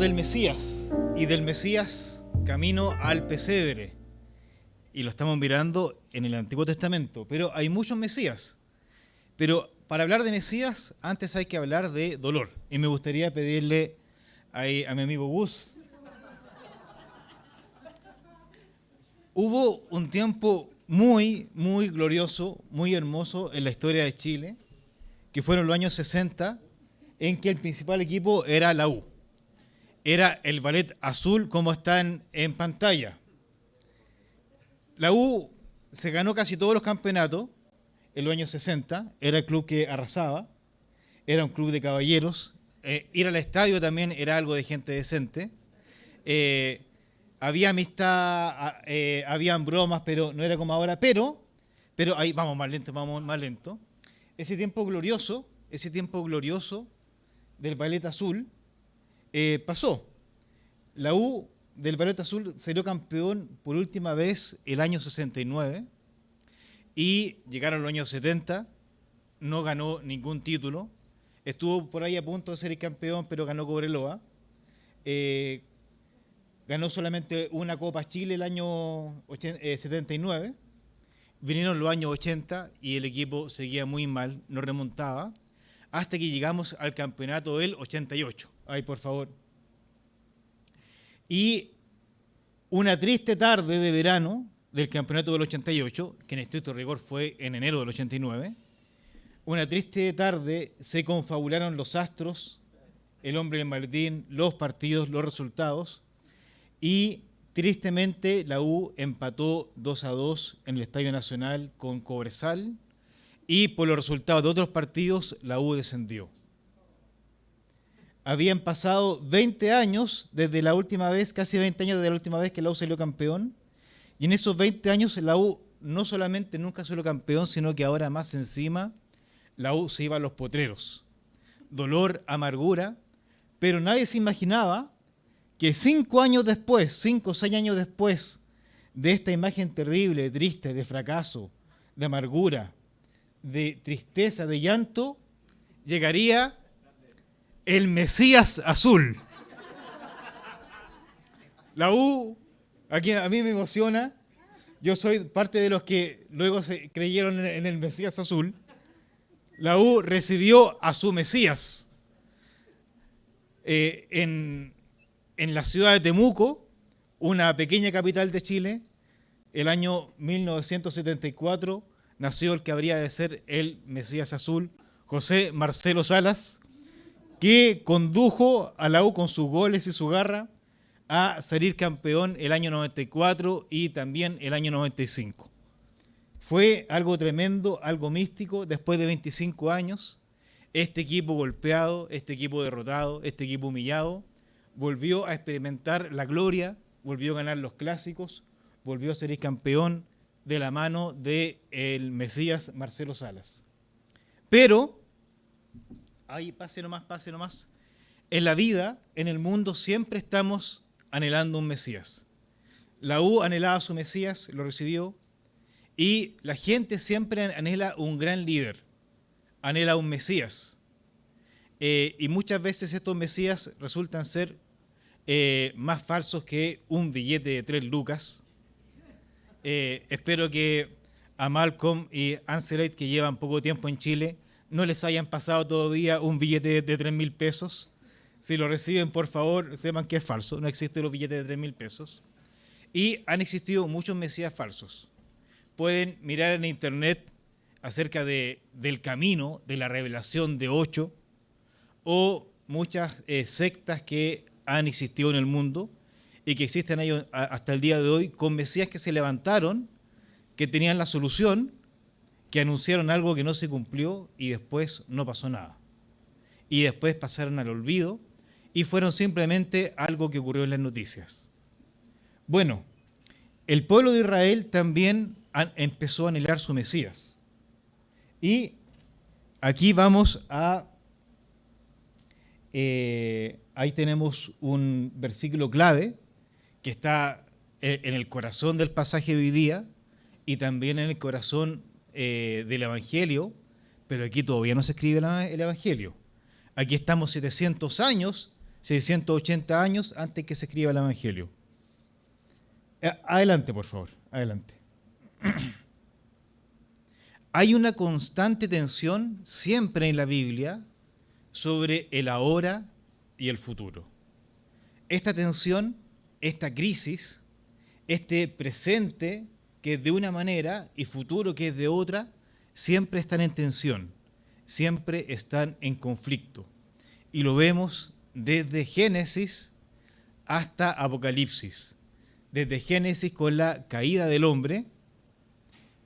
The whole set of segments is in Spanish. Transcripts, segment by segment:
del Mesías y del Mesías camino al pesebre. Y lo estamos mirando en el Antiguo Testamento. Pero hay muchos Mesías. Pero para hablar de Mesías, antes hay que hablar de dolor. Y me gustaría pedirle ahí a mi amigo Gus. Hubo un tiempo muy glorioso, muy hermoso en la historia de Chile, que fueron los años 60, en que el principal equipo era la U. Era el Ballet Azul, como están en pantalla. La U se ganó casi todos los campeonatos en los años 60, era el club que arrasaba, era un club de caballeros, ir al estadio también era algo de gente decente, había amistad, habían bromas, pero no era como ahora, pero ahí vamos más lento. Ese tiempo glorioso del Ballet Azul pasó. La U del Ballet Azul salió campeón por última vez el año 69 y llegaron los años 70, no ganó ningún título, estuvo por ahí a punto de ser el campeón, pero ganó Cobreloa. Ganó solamente una Copa Chile el año 79, vinieron los años 80 y el equipo seguía muy mal, no remontaba, hasta que llegamos al campeonato del 88. Ahí, por favor. Y una triste tarde de verano del campeonato del 88, que en estricto rigor fue en enero del 89, una triste tarde se confabularon los astros, el hombre del maletín, los partidos, los resultados, y tristemente la U empató 2-2 en el Estadio Nacional con Cobresal, y por los resultados de otros partidos la U descendió. Habían pasado 20 años desde la última vez, casi 20 años desde la última vez que la U salió campeón, y en esos 20 años la U no solamente nunca salió campeón, sino que ahora más encima la U se iba a los potreros. Dolor, amargura, pero nadie se imaginaba que 5 o 6 años después de esta imagen terrible, triste, de fracaso, de amargura, de tristeza, de llanto, llegaría el Mesías Azul. La U, aquí a mí me emociona, yo soy parte de los que luego se creyeron en el Mesías Azul. La U recibió a su Mesías en la ciudad de Temuco, una pequeña capital de Chile. El año 1974 nació el que habría de ser el Mesías Azul, José Marcelo Salas, que condujo a la U con sus goles y su garra a salir campeón el año 94 y también el año 95. Fue algo tremendo, algo místico. Después de 25 años, este equipo golpeado, este equipo derrotado, este equipo humillado, volvió a experimentar la gloria, volvió a ganar los clásicos, volvió a ser campeón de la mano del Mesías Marcelo Salas. Pero, ahí pase nomás, en la vida, en el mundo, siempre estamos anhelando un Mesías. La U anhelaba a su Mesías, lo recibió, y la gente siempre anhela un gran líder, anhela un Mesías. Y muchas veces estos Mesías resultan ser más falsos que un billete de 3 lucas. Espero que a Malcolm y Anselite, que llevan poco tiempo en Chile, no les hayan pasado todavía un billete de 3.000 pesos. Si lo reciben, por favor, sepan que es falso. No existen los billetes de 3.000 pesos. Y han existido muchos mesías falsos. Pueden mirar en internet acerca del camino, de la revelación de 8, o muchas sectas que han existido en el mundo y que existen ahí hasta el día de hoy, con mesías que se levantaron, que tenían la solución, que anunciaron algo que no se cumplió y después no pasó nada. Y después pasaron al olvido y fueron simplemente algo que ocurrió en las noticias. Bueno, el pueblo de Israel también empezó a anhelar su Mesías. Y aquí vamos a... ahí tenemos un versículo clave que está en el corazón del pasaje de hoy día y también en el corazón del Evangelio, pero aquí todavía no se escribe el Evangelio. Aquí estamos 700 años 680 años antes que se escriba el Evangelio. Adelante, por favor, adelante. Hay una constante tensión siempre en la Biblia sobre el ahora y el futuro. Esta tensión, esta crisis, este presente que es de una manera y futuro que es de otra, siempre están en tensión, siempre están en conflicto. Y lo vemos desde Génesis hasta Apocalipsis. Desde Génesis con la caída del hombre,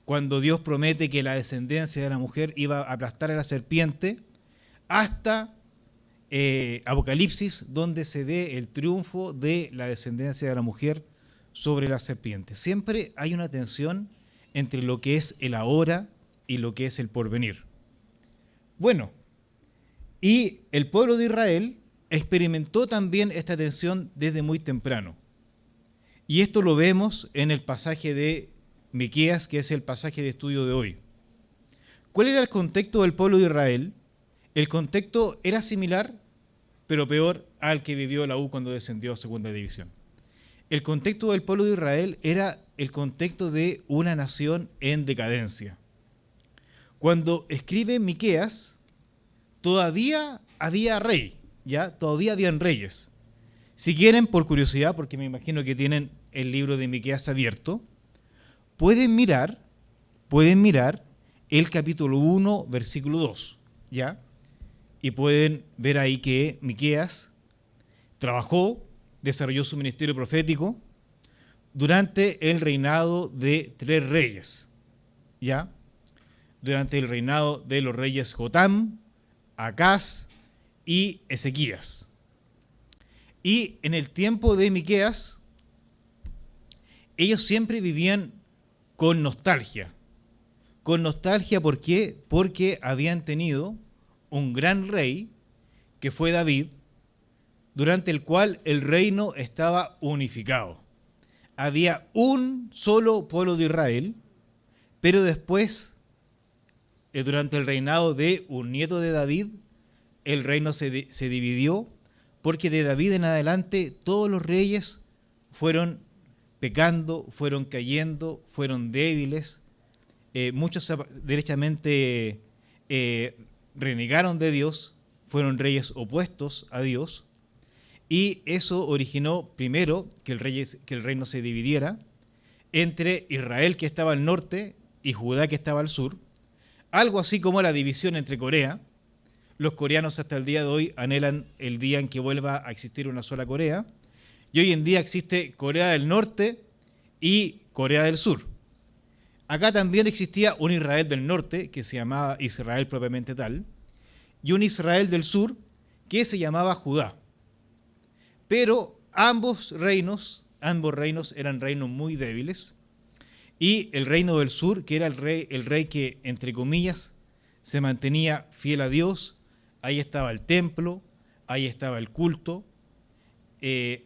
cuando Dios promete que la descendencia de la mujer iba a aplastar a la serpiente, hasta Apocalipsis, donde se ve el triunfo de la descendencia de la mujer sobre la serpiente. Siempre hay una tensión entre lo que es el ahora y lo que es el porvenir. Bueno, y el pueblo de Israel experimentó también esta tensión desde muy temprano. Y esto lo vemos en el pasaje de Miqueas, que es el pasaje de estudio de hoy. ¿Cuál era el contexto del pueblo de Israel? El contexto era similar, pero peor al que vivió la U cuando descendió a segunda división. El contexto del pueblo de Israel era el contexto de una nación en decadencia. Cuando escribe Miqueas, todavía había rey, ¿ya? Todavía habían reyes. Si quieren, por curiosidad, porque me imagino que tienen el libro de Miqueas abierto, pueden mirar el capítulo 1, versículo 2, ¿ya? Y pueden ver ahí que Miqueas trabajó, desarrolló su ministerio profético durante el reinado de 3 reyes, ¿ya? Durante el reinado de los reyes Jotam, Acaz y Ezequías. Y en el tiempo de Miqueas, ellos siempre vivían con nostalgia. Con nostalgia, ¿por qué? Porque habían tenido un gran rey, que fue David, durante el cual el reino estaba unificado. Había un solo pueblo de Israel, pero después, durante el reinado de un nieto de David, el reino se dividió, porque de David en adelante todos los reyes fueron pecando, fueron cayendo, fueron débiles. Muchos derechamente renegaron de Dios, fueron reyes opuestos a Dios, y eso originó primero que el reino se dividiera entre Israel, que estaba al norte, y Judá, que estaba al sur, algo así como la división entre Corea. Los coreanos hasta el día de hoy anhelan el día en que vuelva a existir una sola Corea, y hoy en día existe Corea del Norte y Corea del Sur. Acá también existía un Israel del norte, que se llamaba Israel propiamente tal, y un Israel del sur, que se llamaba Judá. Pero ambos reinos eran reinos muy débiles, y el reino del sur, que era el rey que, entre comillas, se mantenía fiel a Dios, ahí estaba el templo, ahí estaba el culto,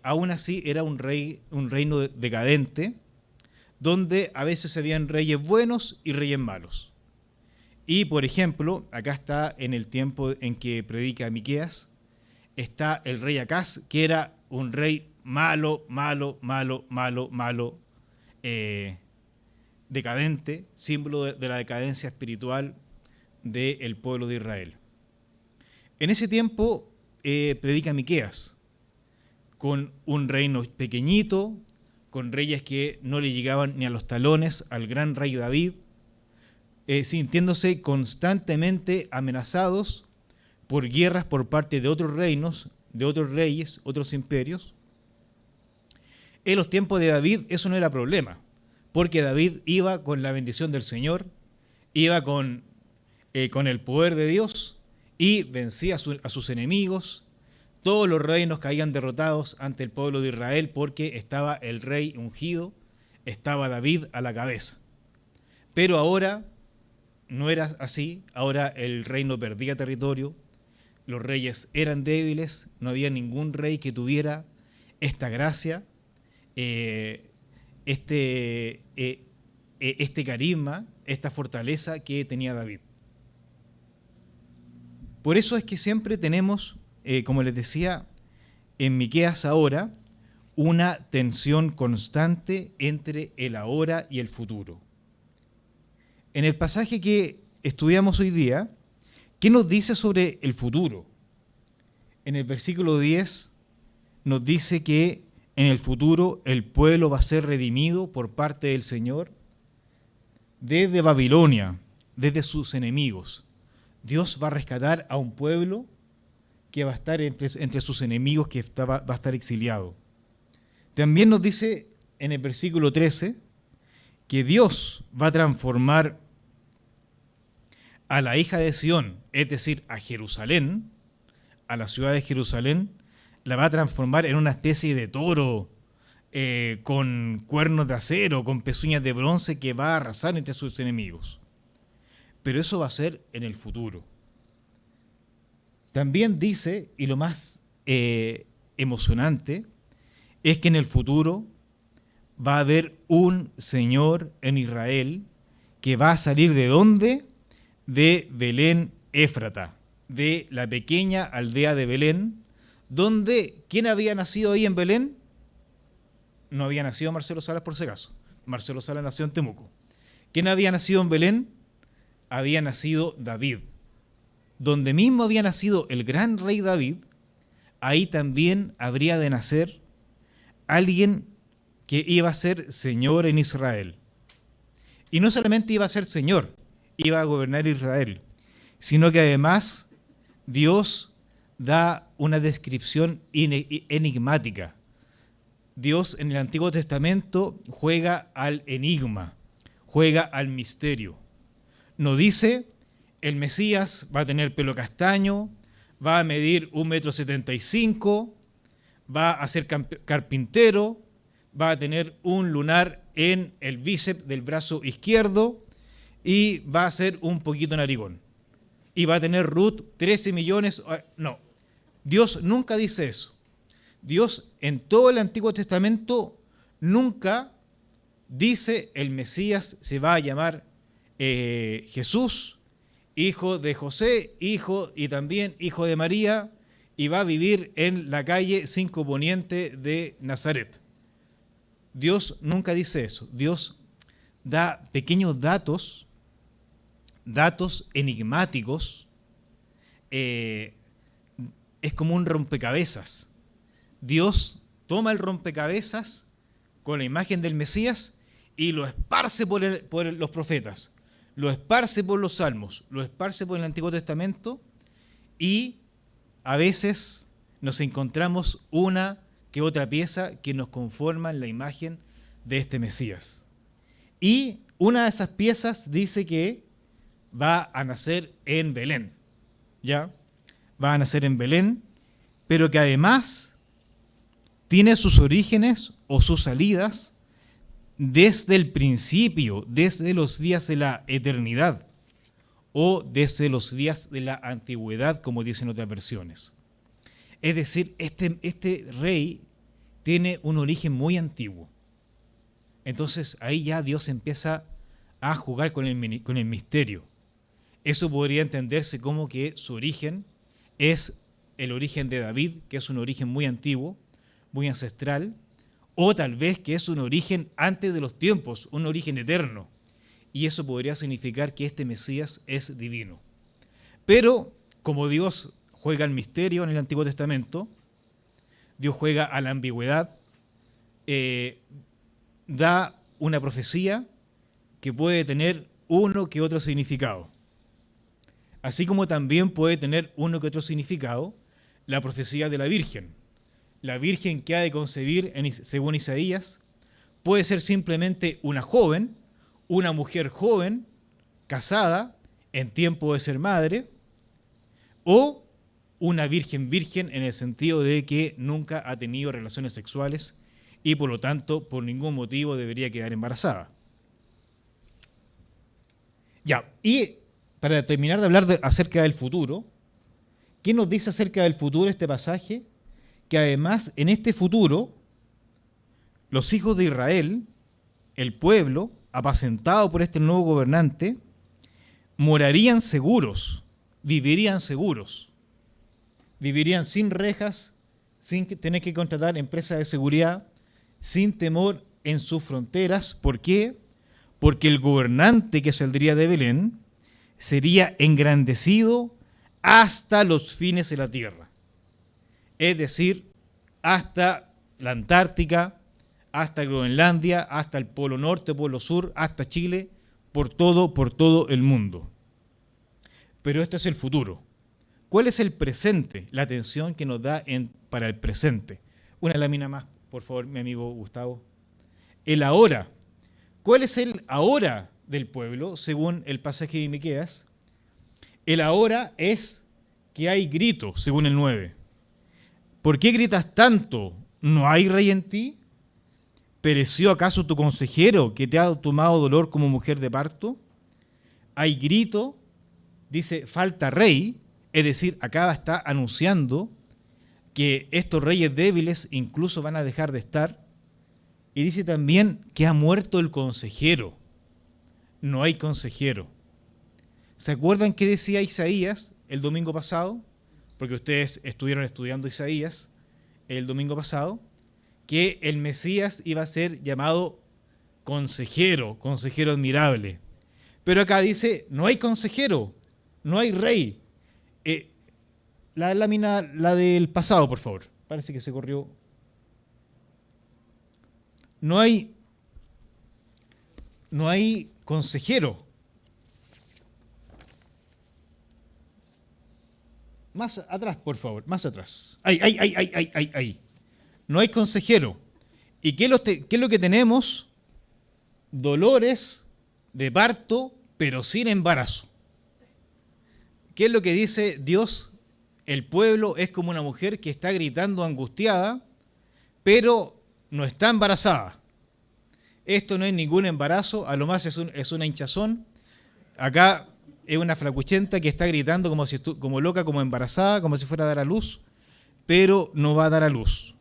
aún así era un reino decadente, donde a veces habían reyes buenos y reyes malos. Y, por ejemplo, acá está en el tiempo en que predica Miqueas, está el rey Acaz, que era un rey malo, decadente, símbolo de la decadencia espiritual del pueblo de Israel. En ese tiempo predica Miqueas, con un reino pequeñito, con reyes que no le llegaban ni a los talones al gran rey David, sintiéndose constantemente amenazados por guerras por parte de otros reinos, de otros reyes, otros imperios. En los tiempos de David eso no era problema, porque David iba con la bendición del Señor, iba con el poder de Dios y vencía a sus enemigos. Todos los reinos caían derrotados ante el pueblo de Israel porque estaba el rey ungido, estaba David a la cabeza. Pero ahora no era así, ahora el reino perdía territorio, los reyes eran débiles, no había ningún rey que tuviera esta gracia, este carisma, esta fortaleza que tenía David. Por eso es que siempre tenemos, como les decía, en Miqueas ahora una tensión constante entre el ahora y el futuro. En el pasaje que estudiamos hoy día, ¿qué nos dice sobre el futuro? En el versículo 10 nos dice que en el futuro el pueblo va a ser redimido por parte del Señor desde Babilonia, desde sus enemigos. Dios va a rescatar a un pueblo que va a estar entre sus enemigos, que va a estar exiliado. También nos dice en el versículo 13 que Dios va a transformar a la hija de Sión, es decir, a Jerusalén, a la ciudad de Jerusalén, la va a transformar en una especie de toro con cuernos de acero, con pezuñas de bronce, que va a arrasar entre sus enemigos. Pero eso va a ser en el futuro. También dice, y lo más emocionante, es que en el futuro va a haber un Señor en Israel que va a salir ¿de dónde? De Belén Éfrata, de la pequeña aldea de Belén, donde, ¿quién había nacido ahí en Belén? No había nacido Marcelo Salas, por si acaso. Marcelo Salas nació en Temuco. ¿Quién había nacido en Belén? Había nacido David. Donde mismo había nacido el gran rey David, ahí también habría de nacer alguien que iba a ser Señor en Israel. Y no solamente iba a ser Señor, iba a gobernar Israel, sino que además Dios da una descripción enigmática. Dios en el Antiguo Testamento juega al enigma, juega al misterio. Nos dice, el Mesías va a tener pelo castaño, va a medir 1,75 m, va a ser carpintero, va a tener un lunar en el bíceps del brazo izquierdo y va a ser un poquito narigón. Y va a tener Ruth 13 millones. No, Dios nunca dice eso. Dios en todo el Antiguo Testamento nunca dice el Mesías se va a llamar Jesús, hijo de José, hijo y también hijo de María, y va a vivir en la calle 5 Poniente de Nazaret. Dios nunca dice eso. Dios da pequeños datos enigmáticos. Es como un rompecabezas. Dios toma el rompecabezas con la imagen del Mesías y lo esparce por los profetas, lo esparce por los salmos, lo esparce por el Antiguo Testamento, y a veces nos encontramos una que otra pieza que nos conforman la imagen de este Mesías. Y una de esas piezas dice que va a nacer en Belén, ¿ya? Va a nacer en Belén, pero que además tiene sus orígenes o sus salidas desde el principio, desde los días de la eternidad o desde los días de la antigüedad, como dicen otras versiones. Es decir, este rey tiene un origen muy antiguo. Entonces ahí ya Dios empieza a jugar con el misterio. Eso podría entenderse como que su origen es el origen de David, que es un origen muy antiguo, muy ancestral, o tal vez que es un origen antes de los tiempos, un origen eterno. Y eso podría significar que este Mesías es divino. Pero como Dios juega al misterio en el Antiguo Testamento, Dios juega a la ambigüedad, da una profecía que puede tener uno que otro significado. Así como también puede tener uno que otro significado la profecía de la Virgen. La Virgen que ha de concebir, según Isaías, puede ser simplemente una joven, una mujer joven, casada, en tiempo de ser madre, o una virgen en el sentido de que nunca ha tenido relaciones sexuales y por lo tanto por ningún motivo debería quedar embarazada. Ya, y para terminar de hablar acerca del futuro, ¿qué nos dice acerca del futuro este pasaje? Que además en este futuro los hijos de Israel, el pueblo apacentado por este nuevo gobernante, morarían seguros, vivirían seguros. Vivirían sin rejas, sin tener que contratar empresas de seguridad, sin temor en sus fronteras. ¿Por qué? Porque el gobernante que saldría de Belén sería engrandecido hasta los fines de la tierra. Es decir, hasta la Antártica, hasta Groenlandia, hasta el Polo Norte, Polo Sur, hasta Chile, por todo el mundo. Pero esto es el futuro. ¿Cuál es el presente? La atención que nos da para el presente. Una lámina más, por favor, mi amigo Gustavo. El ahora. ¿Cuál es el ahora del pueblo, según el pasaje de Miqueas? El ahora es que hay grito, según el 9. ¿Por qué gritas tanto? ¿No hay rey en ti? ¿Pereció acaso tu consejero que te ha tomado dolor como mujer de parto? Hay grito, dice, falta rey, es decir, acá está anunciando que estos reyes débiles incluso van a dejar de estar. Y dice también que ha muerto el consejero. No hay consejero. ¿Se acuerdan qué decía Isaías el domingo pasado? Porque ustedes estuvieron estudiando Isaías el domingo pasado, que el Mesías iba a ser llamado consejero, consejero admirable. Pero acá dice, no hay consejero, no hay rey. La lámina, la del pasado, por favor. Parece que se corrió. No hay consejero. Más atrás, por favor, más atrás. Ahí. No hay consejero. ¿Y qué es lo que tenemos? Dolores de parto, pero sin embarazo. ¿Qué es lo que dice Dios? El pueblo es como una mujer que está gritando angustiada, pero no está embarazada. Esto no es ningún embarazo, a lo más es una hinchazón. Acá es una flacuchenta que está gritando como loca, como embarazada, como si fuera a dar a luz, pero no va a dar a luz.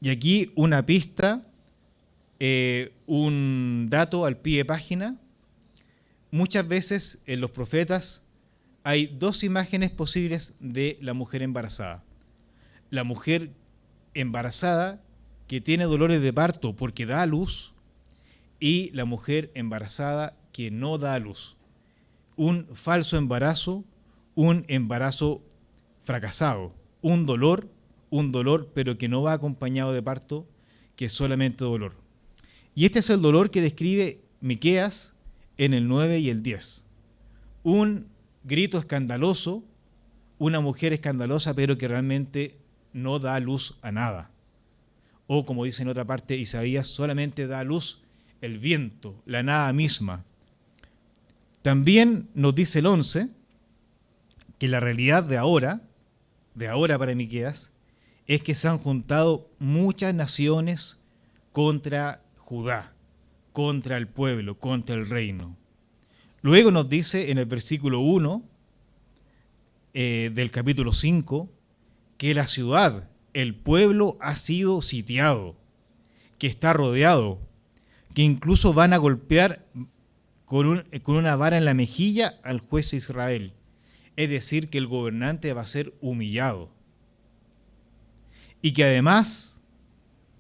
Y aquí una pista, un dato al pie de página. Muchas veces en los profetas hay dos imágenes posibles de la mujer embarazada. La mujer embarazada que tiene dolores de parto porque da a luz, y la mujer embarazada que no da a luz. Un falso embarazo, un embarazo fracasado, un dolor, pero que no va acompañado de parto, que es solamente dolor. Y este es el dolor que describe Miqueas en el 9 y el 10. Un grito escandaloso, una mujer escandalosa, pero que realmente no da luz a nada. O como dice en otra parte Isaías, solamente da luz el viento, la nada misma. También nos dice el 11 que la realidad de ahora para Miqueas, es que se han juntado muchas naciones contra Judá, contra el pueblo, contra el reino. Luego nos dice en el versículo 1 del capítulo 5 que la ciudad, el pueblo ha sido sitiado, que está rodeado, que incluso van a golpear con una vara en la mejilla al juez de Israel. Es decir, que el gobernante va a ser humillado. Y que además,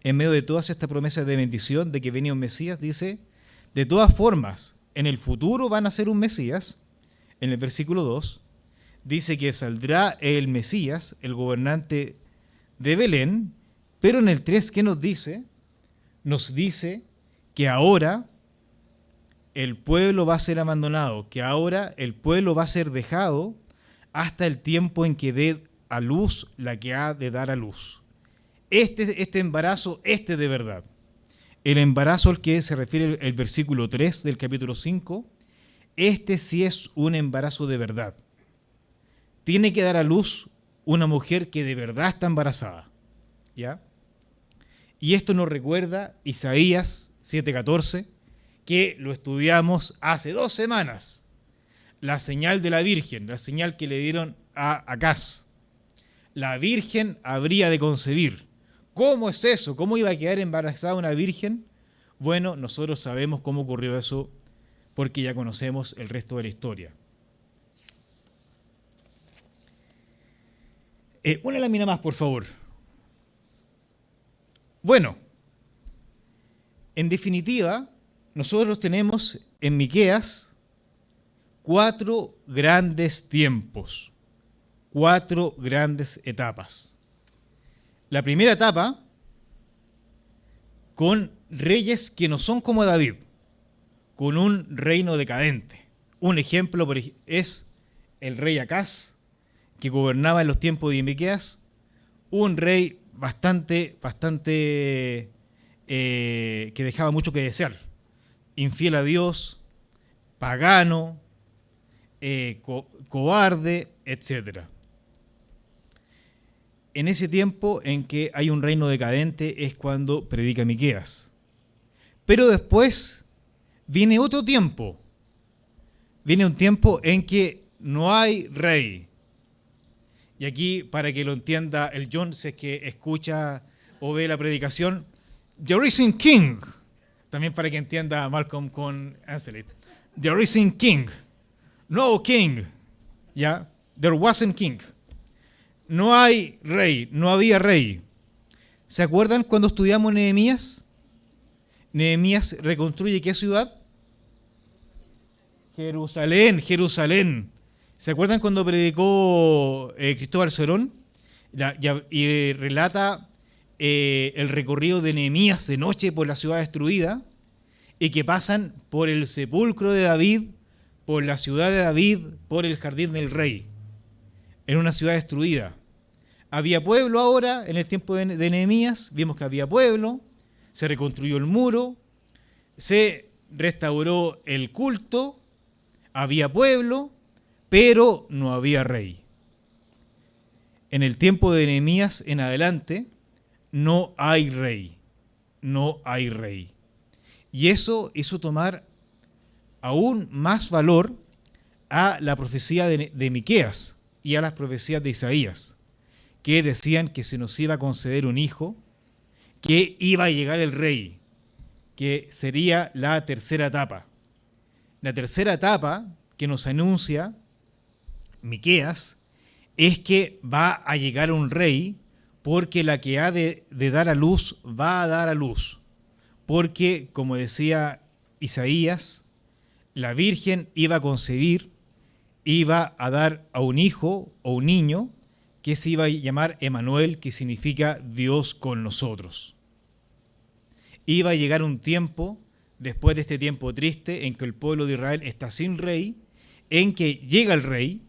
en medio de todas estas promesas de bendición, de que venía un Mesías, dice, de todas formas, en el futuro van a ser un Mesías. En el versículo 2, dice que saldrá el Mesías, el gobernante de Belén, pero en el 3, ¿qué nos dice? Nos dice que ahora el pueblo va a ser abandonado, que ahora el pueblo va a ser dejado hasta el tiempo en que dé a luz la que ha de dar a luz. Este embarazo, de verdad. El embarazo al que se refiere el versículo 3 del capítulo 5, sí es un embarazo de verdad. Tiene que dar a luz una mujer que de verdad está embarazada. ¿Ya? Y esto nos recuerda Isaías 7:14, que lo estudiamos hace 2 semanas. La señal de la Virgen, la señal que le dieron a Acaz. La Virgen habría de concebir. ¿Cómo es eso? ¿Cómo iba a quedar embarazada una Virgen? Bueno, nosotros sabemos cómo ocurrió eso porque ya conocemos el resto de la historia. Una lámina más, por favor. Bueno, en definitiva, nosotros tenemos en Miqueas 4 grandes tiempos, 4 grandes etapas. La primera etapa, con reyes que no son como David, con un reino decadente. Un ejemplo es el rey Acaz, que gobernaba en los tiempos de Miqueas, un rey bastante que dejaba mucho que desear, infiel a Dios, pagano, cobarde, etc. En ese tiempo en que hay un reino decadente es cuando predica Miqueas. Pero después viene otro tiempo. Viene un tiempo en que no hay rey. Y aquí, para que lo entienda el John, si es que escucha o ve la predicación, there isn't king. También para que entienda Malcolm con Anselit. There isn't king. No king. ¿Ya? There wasn't king. No hay rey, no había rey. ¿Se acuerdan cuando estudiamos Nehemías? Nehemías reconstruye ¿qué ciudad? Jerusalén. ¿Se acuerdan cuando predicó Cristóbal Cerón? Y relata el recorrido de Nehemías de noche por la ciudad destruida y que pasan por el sepulcro de David, por la ciudad de David, por el jardín del rey, en una ciudad destruida. Había pueblo ahora, en el tiempo de Nehemías, vimos que había pueblo, se reconstruyó el muro, se restauró el culto, había pueblo, pero no había rey. En el tiempo de Nehemías en adelante, no hay rey, no hay rey. Y eso hizo tomar aún más valor a la profecía de Miqueas y a las profecías de Isaías, que decían que se nos iba a conceder un hijo, que iba a llegar el rey, que sería la tercera etapa. La tercera etapa que nos anuncia Miqueas es que va a llegar un rey, porque la que ha de dar a luz va a dar a luz. Porque, como decía Isaías, la Virgen iba a concebir, iba a dar a un hijo o un niño que se iba a llamar Emanuel, que significa Dios con nosotros. Iba a llegar un tiempo, después de este tiempo triste, en que el pueblo de Israel está sin rey, en que llega el rey,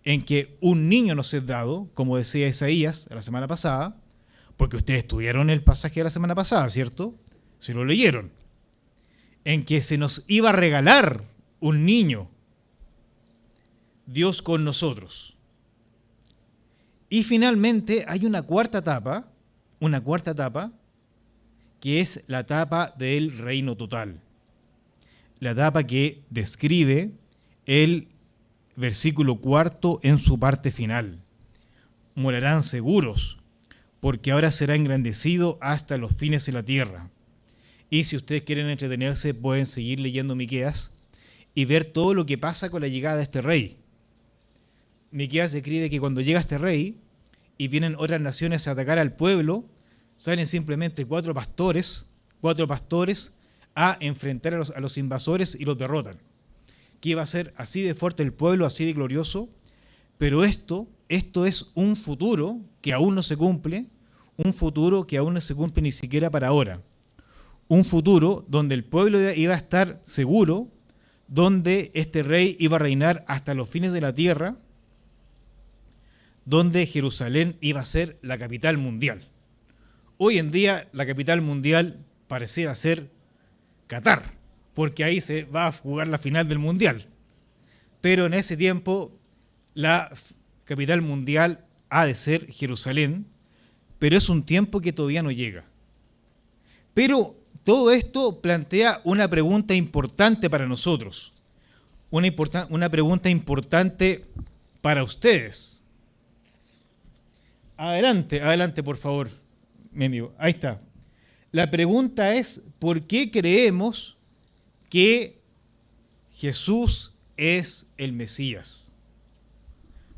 en que un niño nos es dado, como decía Isaías la semana pasada, porque ustedes tuvieron el pasaje de la semana pasada, ¿cierto? Se lo leyeron. En que se nos iba a regalar un niño, Dios con nosotros. Y finalmente hay una cuarta etapa, que es la etapa del reino total. La etapa que describe el versículo 4 en su parte final. Morarán seguros, porque ahora será engrandecido hasta los fines de la tierra. Y si ustedes quieren entretenerse, pueden seguir leyendo Miqueas y ver todo lo que pasa con la llegada de este rey. Miqueas describe que cuando llega este rey y vienen otras naciones a atacar al pueblo, salen simplemente cuatro pastores a enfrentar a los invasores y los derrotan. Que iba a ser así de fuerte el pueblo, así de glorioso, pero esto es un futuro que aún no se cumple, un futuro que aún no se cumple ni siquiera para ahora. Un futuro donde el pueblo iba a estar seguro, donde este rey iba a reinar hasta los fines de la tierra, donde Jerusalén iba a ser la capital mundial. Hoy en día la capital mundial pareciera ser Qatar, porque ahí se va a jugar la final del mundial. Pero en ese tiempo la capital mundial ha de ser Jerusalén, pero es un tiempo que todavía no llega. Pero todo esto plantea una pregunta importante para nosotros, una pregunta importante para ustedes. Adelante, por favor, mi amigo. Ahí está. La pregunta es, ¿por qué creemos que Jesús es el Mesías?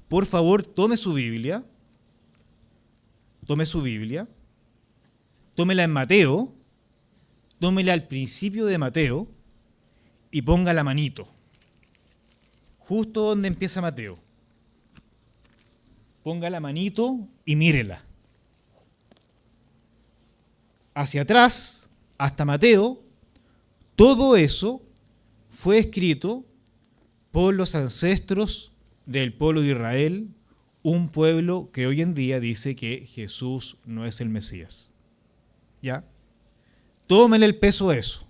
Por favor, tome su Biblia, tómela en Mateo, tómela al principio de Mateo y ponga la manito, justo donde empieza Mateo. Ponga la manito y mírela. Hacia atrás, hasta Mateo, todo eso fue escrito por los ancestros del pueblo de Israel, un pueblo que hoy en día dice que Jesús no es el Mesías. ¿Ya? Tómele el peso a eso.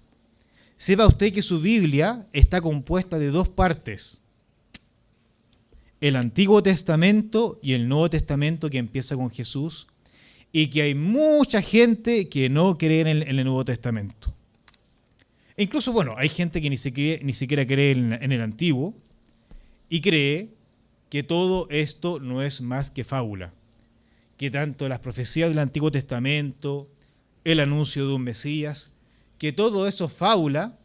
Sepa usted que su Biblia está compuesta de dos partes: el Antiguo Testamento y el Nuevo Testamento, que empieza con Jesús, y que hay mucha gente que no cree en el Nuevo Testamento. E incluso, bueno, hay gente que ni siquiera cree en el Antiguo y cree que todo esto no es más que fábula, que tanto las profecías del Antiguo Testamento, el anuncio de un Mesías, que todo eso es fábula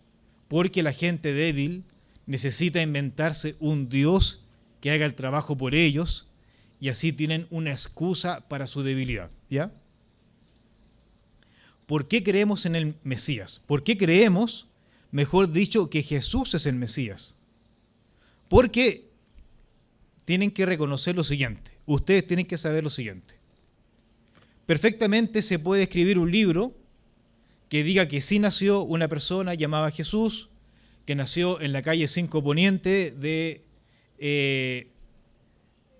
porque la gente débil necesita inventarse un Dios que haga el trabajo por ellos y así tienen una excusa para su debilidad. ¿Ya? ¿Por qué creemos en el Mesías? ¿Por qué creemos, mejor dicho, que Jesús es el Mesías? Porque tienen que reconocer lo siguiente. Ustedes tienen que saber lo siguiente. Perfectamente se puede escribir un libro que diga que sí nació una persona llamada Jesús, que nació en la calle 5 Poniente de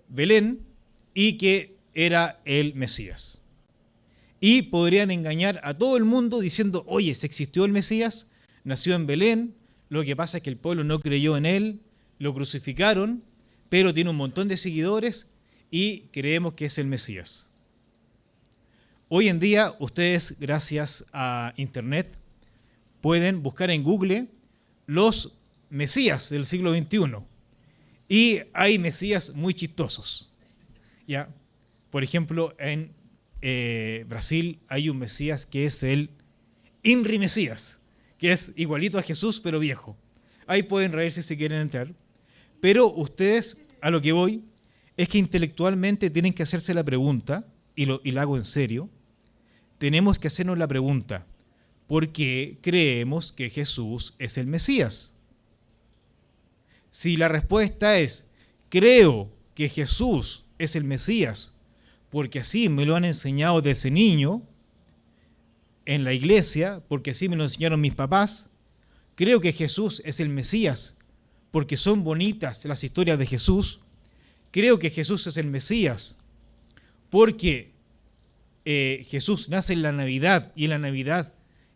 Belén y que era el Mesías. Y podrían engañar a todo el mundo diciendo, oye, si existió el Mesías, nació en Belén, lo que pasa es que el pueblo no creyó en él, lo crucificaron, pero tiene un montón de seguidores y creemos que es el Mesías. Hoy en día, ustedes, gracias a Internet, pueden buscar en Google los Mesías del siglo XXI. Y hay Mesías muy chistosos. ¿Ya? Por ejemplo, en Brasil hay un Mesías que es el Inri Mesías, que es igualito a Jesús pero viejo. Ahí pueden reírse si quieren entrar. Pero ustedes, a lo que voy, es que intelectualmente tienen que hacerse la pregunta, y la hago en serio, tenemos que hacernos la pregunta, ¿por qué creemos que Jesús es el Mesías? Si la respuesta es, creo que Jesús es el Mesías, porque así me lo han enseñado desde niño en la iglesia, porque así me lo enseñaron mis papás, creo que Jesús es el Mesías, porque son bonitas las historias de Jesús, creo que Jesús es el Mesías, porque Jesús nace en la Navidad y en la Navidad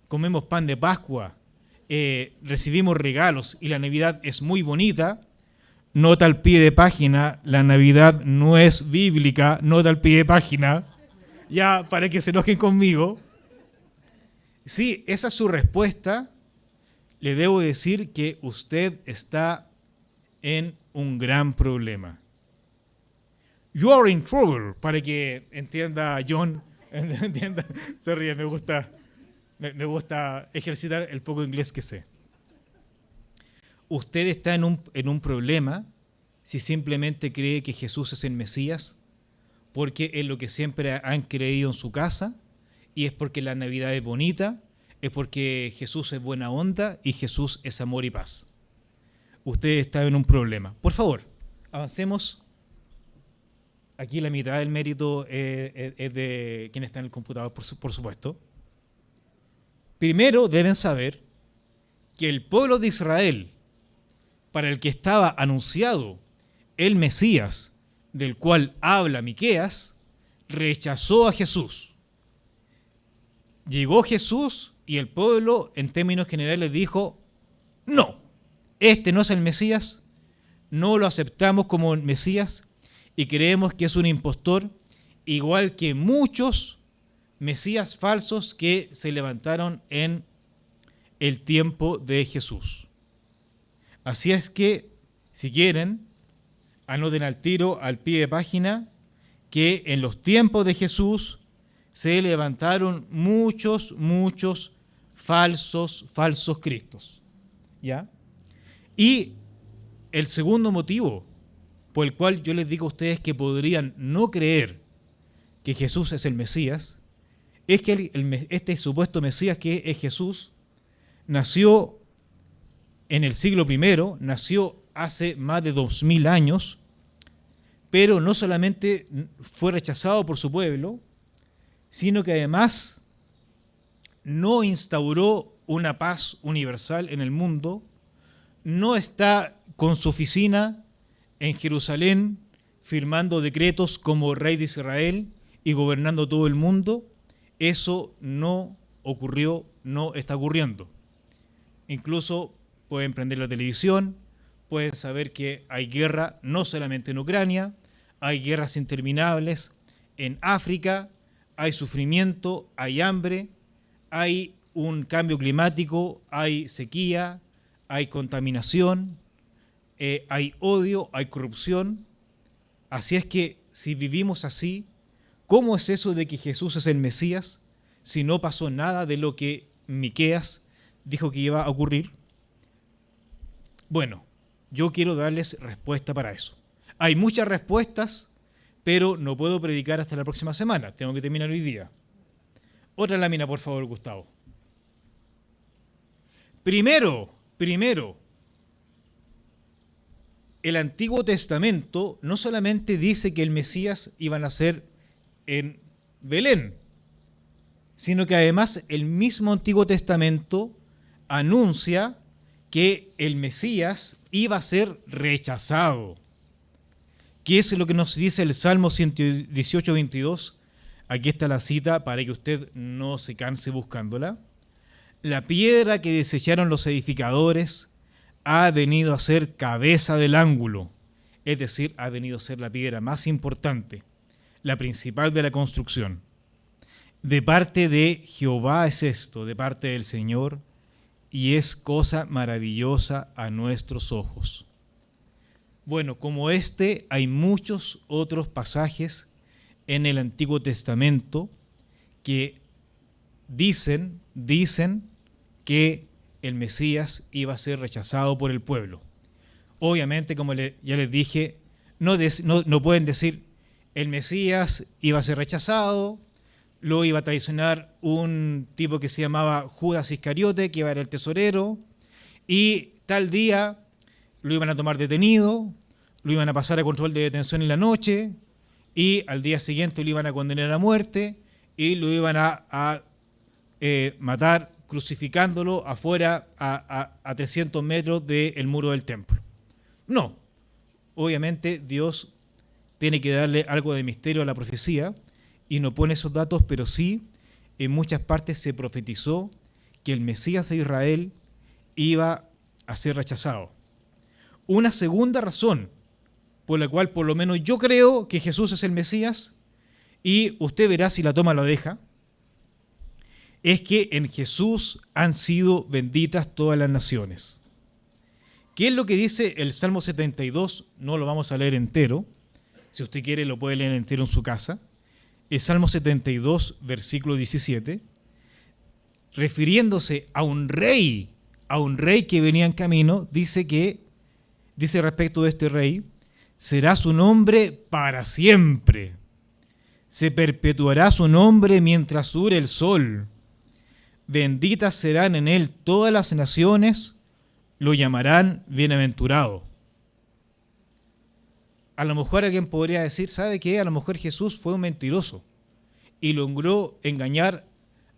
comemos pan de Pascua, recibimos regalos y la Navidad es muy bonita. Nota al pie de página, la Navidad no es bíblica, nota al pie de página, ya para que se enojen conmigo. Si esa es su respuesta, le debo decir que usted está en un gran problema. You are in trouble, para que entienda John, entienda, se ríe, me gusta ejercitar el poco inglés que sé. Usted está en un problema si simplemente cree que Jesús es el Mesías, porque es lo que siempre han creído en su casa, y es porque la Navidad es bonita, es porque Jesús es buena onda y Jesús es amor y paz. Usted está en un problema. Por favor, avancemos. Aquí la mitad del mérito es de quien está en el computador, por supuesto. Primero deben saber que el pueblo de Israel, para el que estaba anunciado el Mesías, del cual habla Miqueas, rechazó a Jesús. Llegó Jesús y el pueblo, en términos generales, dijo, no, este no es el Mesías, no lo aceptamos como Mesías y creemos que es un impostor, igual que muchos Mesías falsos que se levantaron en el tiempo de Jesús. Así es que, si quieren, anoten al tiro, al pie de página, que en los tiempos de Jesús se levantaron muchos falsos cristos. ¿Ya? Y el segundo motivo por el cual yo les digo a ustedes que podrían no creer que Jesús es el Mesías, es que este supuesto Mesías, que es Jesús, nació en el siglo I, nació hace más de 2000 años, pero no solamente fue rechazado por su pueblo, sino que además no instauró una paz universal en el mundo, no está con su oficina en Jerusalén firmando decretos como rey de Israel y gobernando todo el mundo. Eso no ocurrió, no está ocurriendo. Incluso pueden prender la televisión, pueden saber que hay guerra no solamente en Ucrania, hay guerras interminables en África, hay sufrimiento, hay hambre, hay un cambio climático, hay sequía, hay contaminación, hay odio, hay corrupción. Así es que si vivimos así, ¿cómo es eso de que Jesús es el Mesías si no pasó nada de lo que Miqueas dijo que iba a ocurrir? Bueno, yo quiero darles respuesta para eso. Hay muchas respuestas, pero no puedo predicar hasta la próxima semana. Tengo que terminar hoy día. Otra lámina, por favor, Gustavo. Primero, el Antiguo Testamento no solamente dice que el Mesías iba a nacer en Belén, sino que además el mismo Antiguo Testamento anuncia que el Mesías iba a ser rechazado. ¿Qué es lo que nos dice el Salmo 118, 22? Aquí está la cita para que usted no se canse buscándola. La piedra que desecharon los edificadores ha venido a ser cabeza del ángulo, es decir, ha venido a ser la piedra más importante, la principal de la construcción. De parte de Jehová es esto, de parte del Señor, y es cosa maravillosa a nuestros ojos. Bueno, como este, hay muchos otros pasajes en el Antiguo Testamento que dicen que el Mesías iba a ser rechazado por el pueblo. Obviamente, como ya les dije, no pueden decir el Mesías iba a ser rechazado, lo iba a traicionar un tipo que se llamaba Judas Iscariote, que iba a ser el tesorero, y tal día lo iban a tomar detenido, lo iban a pasar a control de detención en la noche, y al día siguiente lo iban a condenar a muerte, y lo iban a matar crucificándolo afuera a 300 metros del muro del templo. No, obviamente Dios tiene que darle algo de misterio a la profecía y no pone esos datos, pero sí en muchas partes se profetizó que el Mesías de Israel iba a ser rechazado. Una segunda razón por la cual por lo menos yo creo que Jesús es el Mesías, y usted verá si la toma o la deja, es que en Jesús han sido benditas todas las naciones. ¿Qué es lo que dice el Salmo 72? No lo vamos a leer entero. Si usted quiere lo puede leer entero en su casa. El Salmo 72, versículo 17, refiriéndose a un rey que venía en camino, dice respecto de este rey: será su nombre para siempre, se perpetuará su nombre mientras dure el sol. Benditas serán en él todas las naciones, lo llamarán bienaventurado. A lo mejor alguien podría decir, ¿sabe qué? A lo mejor Jesús fue un mentiroso y logró engañar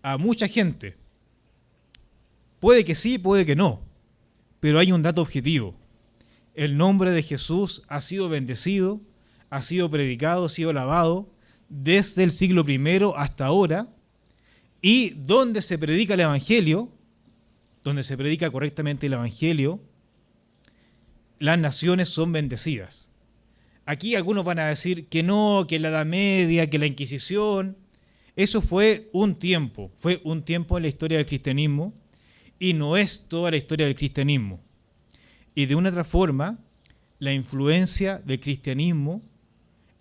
a mucha gente. Puede que sí, puede que no, pero hay un dato objetivo. El nombre de Jesús ha sido bendecido, ha sido predicado, ha sido alabado desde el siglo I hasta ahora. Y donde se predica el Evangelio, donde se predica correctamente el Evangelio, las naciones son bendecidas. Aquí algunos van a decir que no, que la Edad Media, que la Inquisición. Eso fue un tiempo en la historia del cristianismo, y no es toda la historia del cristianismo. Y de una otra forma, la influencia del cristianismo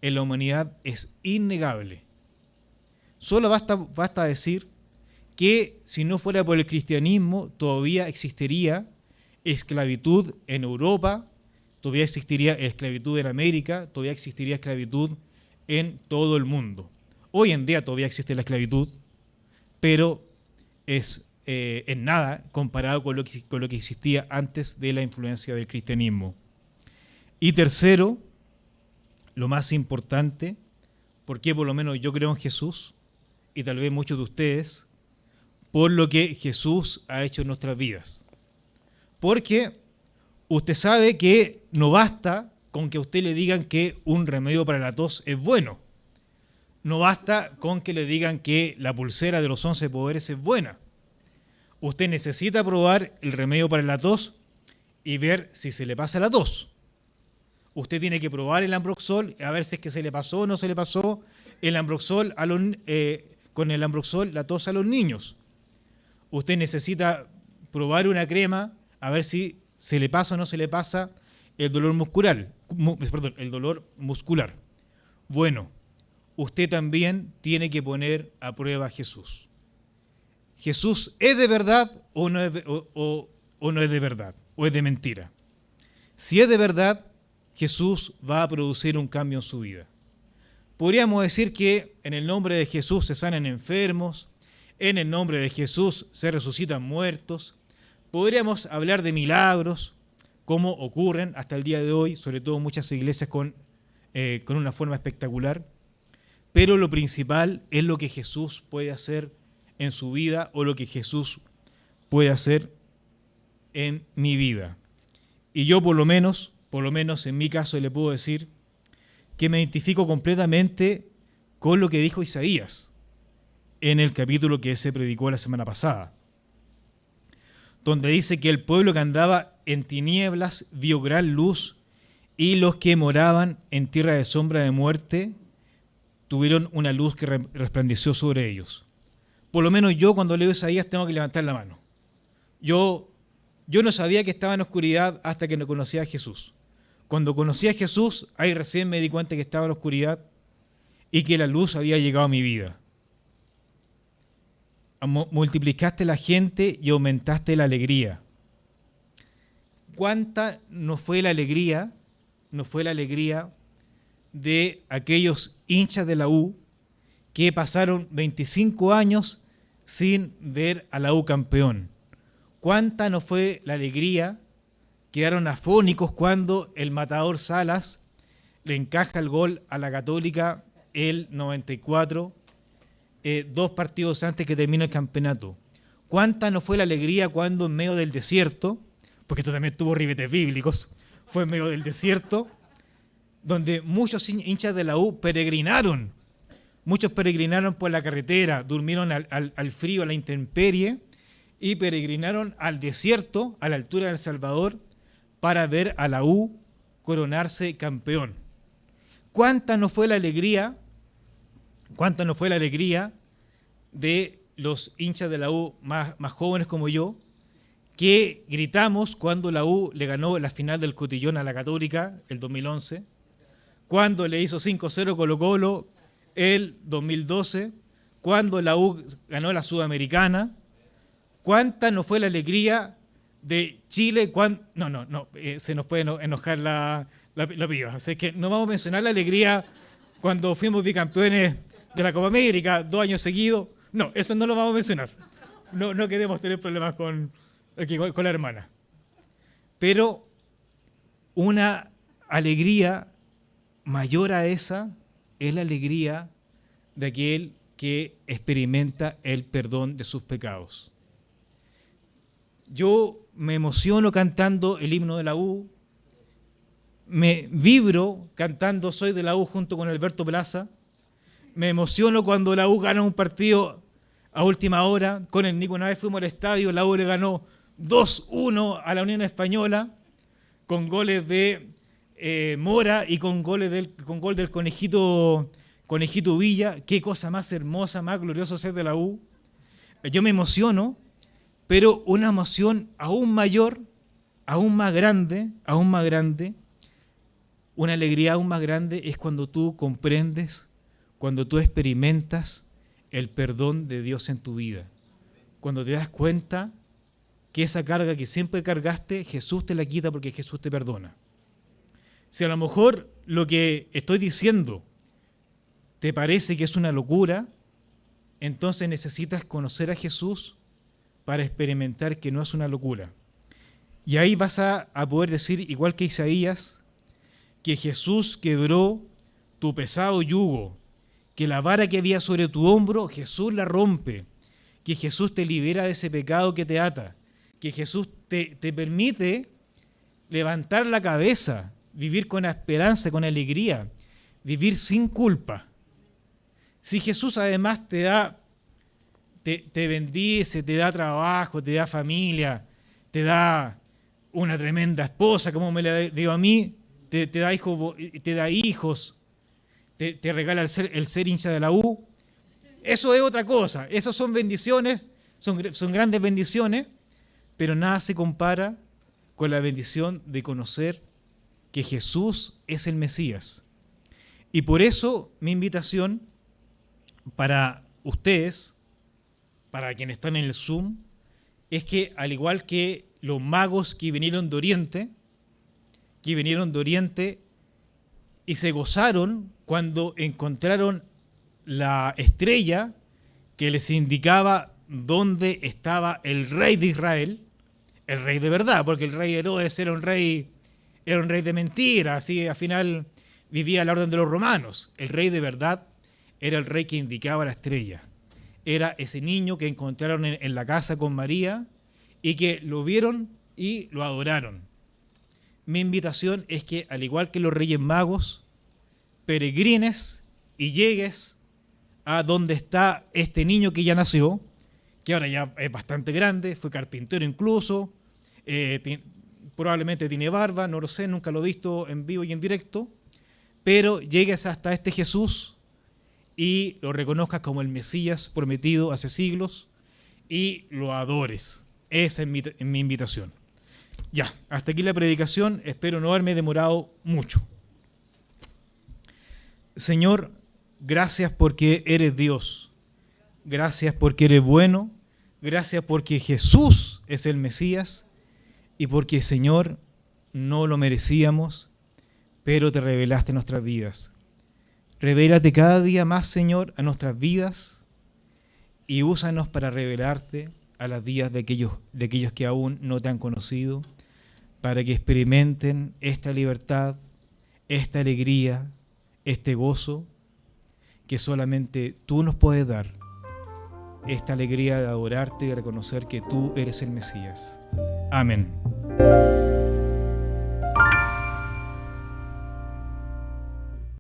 en la humanidad es innegable. Solo basta decir que si no fuera por el cristianismo, todavía existiría esclavitud en Europa, todavía existiría esclavitud en América, todavía existiría esclavitud en todo el mundo. Hoy en día todavía existe la esclavitud, pero es en nada comparado con lo que existía antes de la influencia del cristianismo. Y tercero, lo más importante, porque por lo menos yo creo en Jesús, y tal vez muchos de ustedes, por lo que Jesús ha hecho en nuestras vidas. Porque usted sabe que no basta con que a usted le digan que un remedio para la tos es bueno. No basta con que le digan que la pulsera de los 11 poderes es buena. Usted necesita probar el remedio para la tos y ver si se le pasa la tos. Usted tiene que probar el Ambroxol a ver si es que se le pasó o no se le pasó el Ambroxol con el Ambroxol la tos a los niños. Usted necesita probar una crema a ver si se le pasa o no se le pasa el dolor muscular. El dolor muscular. Bueno, usted también tiene que poner a prueba a Jesús. ¿Jesús es de verdad o no es de verdad? ¿O es de mentira? Si es de verdad, Jesús va a producir un cambio en su vida. Podríamos decir que en el nombre de Jesús se sanan enfermos, en el nombre de Jesús se resucitan muertos. Podríamos hablar de milagros, como ocurren hasta el día de hoy, sobre todo muchas iglesias con una forma espectacular. Pero lo principal es lo que Jesús puede hacer en su vida o lo que Jesús puede hacer en mi vida. Y yo por lo menos en mi caso le puedo decir que me identifico completamente con lo que dijo Isaías en el capítulo que se predicó la semana pasada, donde dice que el pueblo que andaba en tinieblas vio gran luz y los que moraban en tierra de sombra de muerte tuvieron una luz que resplandeció sobre ellos. Por lo menos yo cuando leo Isaías tengo que levantar la mano. Yo no sabía que estaba en oscuridad hasta que no conocía a Jesús. Cuando conocí a Jesús, ahí recién me di cuenta que estaba en oscuridad y que la luz había llegado a mi vida. Multiplicaste la gente y aumentaste la alegría. ¿Cuánta no fue la alegría de aquellos hinchas de la U que pasaron 25 años sin ver a la U campeón? ¿Cuánta no fue la alegría? Quedaron afónicos cuando el matador Salas le encaja el gol a la Católica el 94, 2 partidos antes que termine el campeonato. ¿Cuánta no fue la alegría cuando en medio del desierto, porque esto también tuvo ribetes bíblicos, fue en medio del desierto, donde muchos hinchas de la U peregrinaron? Muchos peregrinaron por la carretera, durmieron al frío, a la intemperie, y peregrinaron al desierto, a la altura de El Salvador, para ver a la U coronarse campeón. ¿Cuánta no fue la alegría de los hinchas de la U más jóvenes como yo, que gritamos cuando la U le ganó la final del Cotillón a la Católica el 2011, cuando le hizo 5-0 Colo-Colo el 2012, cuando la U ganó la Sudamericana? ¿Cuánta no fue la alegría de Chile cuando... se nos puede enojar la piba. Así que no vamos a mencionar la alegría cuando fuimos bicampeones de la Copa América 2 años seguidos. No, eso no lo vamos a mencionar. No queremos tener problemas con la hermana. Pero una alegría mayor a esa es la alegría de aquel que experimenta el perdón de sus pecados. Yo me emociono cantando el himno de la U, me vibro cantando Soy de la U junto con Alberto Plaza, me emociono cuando la U gana un partido a última hora. Con el Nico una vez fuimos al estadio, la U le ganó 2-1 a la Unión Española, con goles de Mora y con gol del Conejito Villa. Qué cosa más hermosa, más gloriosa ser de la U. Yo me emociono, pero una emoción aún mayor, aún más grande, una alegría aún más grande es cuando tú comprendes, cuando tú experimentas el perdón de Dios en tu vida. Cuando te das cuenta que esa carga que siempre cargaste, Jesús te la quita porque Jesús te perdona. Si a lo mejor lo que estoy diciendo te parece que es una locura, entonces necesitas conocer a Jesús para experimentar que no es una locura. Y ahí vas a poder decir, igual que Isaías, que Jesús quebró tu pesado yugo, que la vara que había sobre tu hombro, Jesús la rompe, que Jesús te libera de ese pecado que te ata, que Jesús te permite levantar la cabeza, vivir con esperanza, con alegría, vivir sin culpa. Si Jesús además te bendice, te da trabajo, te da familia, te da una tremenda esposa, como me la dio a mí, te da hijos, te regala el ser hincha de la U, eso es otra cosa. Esas son bendiciones, son grandes bendiciones, pero nada se compara con la bendición de conocer que Jesús es el Mesías. Y por eso mi invitación para ustedes, para quienes están en el Zoom, es que al igual que los magos que vinieron de Oriente y se gozaron cuando encontraron la estrella que les indicaba dónde estaba el rey de Israel, el rey de verdad, porque el rey Herodes era un rey de mentira, así al final vivía a la orden de los romanos. El rey de verdad era el rey que indicaba la estrella. Era ese niño que encontraron en la casa con María y que lo vieron y lo adoraron. Mi invitación es que, al igual que los Reyes Magos, peregrines y llegues a donde está este niño que ya nació, que ahora ya es bastante grande, fue carpintero incluso, probablemente tiene barba, no lo sé, nunca lo he visto en vivo y en directo, pero llegues hasta este Jesús y lo reconozcas como el Mesías prometido hace siglos y lo adores. Esa es mi invitación. Ya, hasta aquí la predicación, espero no haberme demorado mucho. Señor, gracias porque eres Dios, gracias porque eres bueno, gracias porque Jesús es el Mesías y porque, Señor, no lo merecíamos, pero te revelaste en nuestras vidas. Revélate cada día más, Señor, a nuestras vidas y úsanos para revelarte a las vidas de aquellos que aún no te han conocido, para que experimenten esta libertad, esta alegría, este gozo que solamente tú nos puedes dar, esta alegría de adorarte y de reconocer que tú eres el Mesías. Amén.